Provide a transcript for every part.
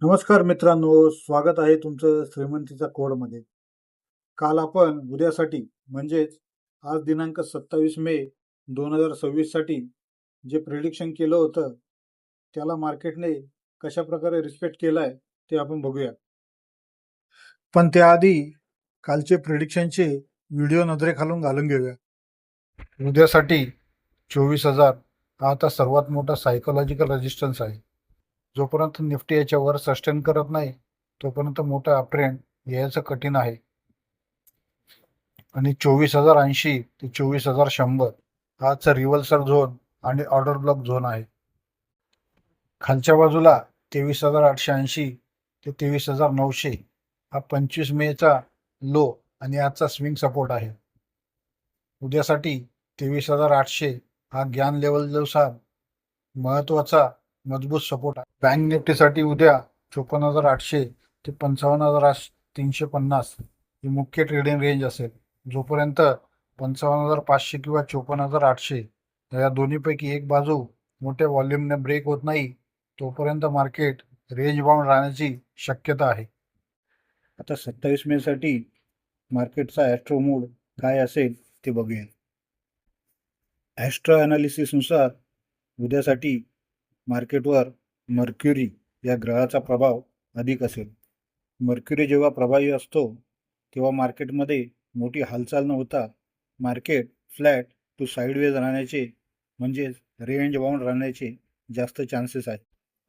नमस्कार मित्रांनो, स्वागत आहे तुमचं श्रीमंतीचा कोडमध्ये. काल आपण उद्यासाठी म्हणजेच आज दिनांक 27 मे 2026 साठी जे प्रिडिक्शन केलं होतं, त्याला मार्केटने कशा प्रकारे रिस्पेक्ट केलाय ते आपण बघूया. पण त्याआधी कालचे प्रिडिक्शनचे व्हिडिओ नजरेखालून घालून घेऊया. उद्यासाठी 24,000 हा आता सर्वात मोठा सायकोलॉजिकल रेजिस्टन्स आहे. जोपर्यंत निफ्टी याच्यावर सस्टेन करत नाही तोपर्यंत मोठा अपट्रेंड यायचं कठीण आहे. आणि 24,080 ते 24,100 हाचा रिव्हर्सल झोन आणि ऑर्डर ब्लॉक झोन आहे. खालच्या बाजूला 23,880 ते 23,900 हा 25 मेचा लो आणि आजचा स्विंग सपोर्ट आहे. उद्यासाठी 23,800 हा ज्ञान लेवलनुसार महत्वाचा मजबूत सपोर्ट आहे. बँक निफ्टीसाठी उद्या 54,800 ते 55,350 ही मुख्य ट्रेडिंग रेंज असेल. जोपर्यंत 55,500 किंवा 54,800 या दोन्हीपैकी एक बाजू मोठ्या व्हॉल्यूमने ब्रेक होत नाही तोपर्यंत मार्केट रेंज बाउंड राहण्याची शक्यता आहे. आता 27 मे साठी मार्केटचा ॲस्ट्रो मूड काय असेल ते बघूया. ॲस्ट्रो ॲनालिसिसनुसार उद्यासाठी मार्केटवर मर्क्युरी या ग्रहाचा प्रभाव अधिक असेल. मर्क्युरी जेव्हा प्रभावी असतो तेव्हा मार्केटमध्ये मोठी हालचाल न होता मार्केट फ्लॅट टू साईडवेज राहण्याचे म्हणजेच रेंज बाउंड राहण्याचे जास्त चान्सेस आहेत.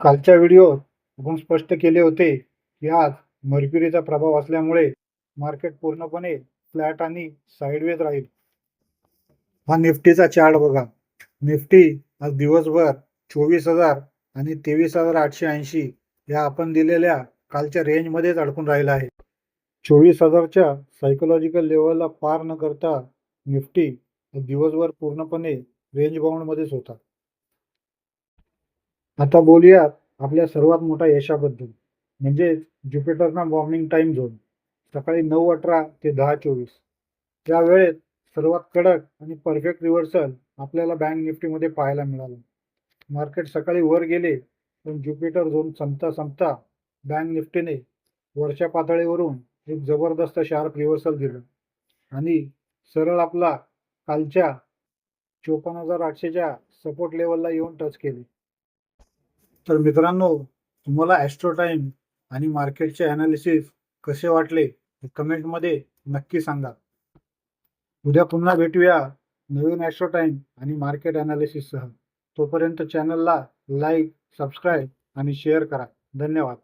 कालच्या व्हिडिओत आपण स्पष्ट केले होते की आज मर्क्युरीचा प्रभाव असल्यामुळे मार्केट पूर्णपणे फ्लॅट आणि साईडवेज राहील. हा निफ्टीचा चार्ट बघा. निफ्टी आज दिवसभर 24,000 आणि 23,880 या आपण दिलेल्या कालच्या रेंजमध्येच अडकून राहिला आहे. 24,000च्या सायकोलॉजिकल लेवलला पार न करता निफ्टी दिवसभर पूर्णपणे रेंज बाउंडमध्येच होता. आता बोलूयात आपल्या सर्वात मोठ्या यशाबद्दल म्हणजेच ज्युपिटरचा मॉर्निंग टाइम झोन सकाळी 9:18 ते 10:24 त्या वेळेत सर्वात कडक आणि परफेक्ट रिव्हर्सल आपल्याला बँक निफ्टीमध्ये पाहायला मिळालं. मार्केट सकाळी वर गेले पण ज्युपिटर झोन संपता बँक निफ्टीने वरच्या पातळीवरून एक जबरदस्त शार्प रिव्हर्सल दिलं आणि सरळ आपला कालच्या 54,800च्या सपोर्ट लेवलला येऊन टच केले. तर मित्रांनो, तुम्हाला ॲस्ट्रो टाइम आणि मार्केटचे ॲनालिसिस कसे वाटले हे कमेंटमध्ये नक्की सांगा. उद्या पुन्हा भेटूया नवीन ॲस्ट्रो टाइम आणि मार्केट ॲनालिसिससह. तोपर्यंत चॅनलला लाईक, सबस्क्राईब आणि शेअर करा. धन्यवाद.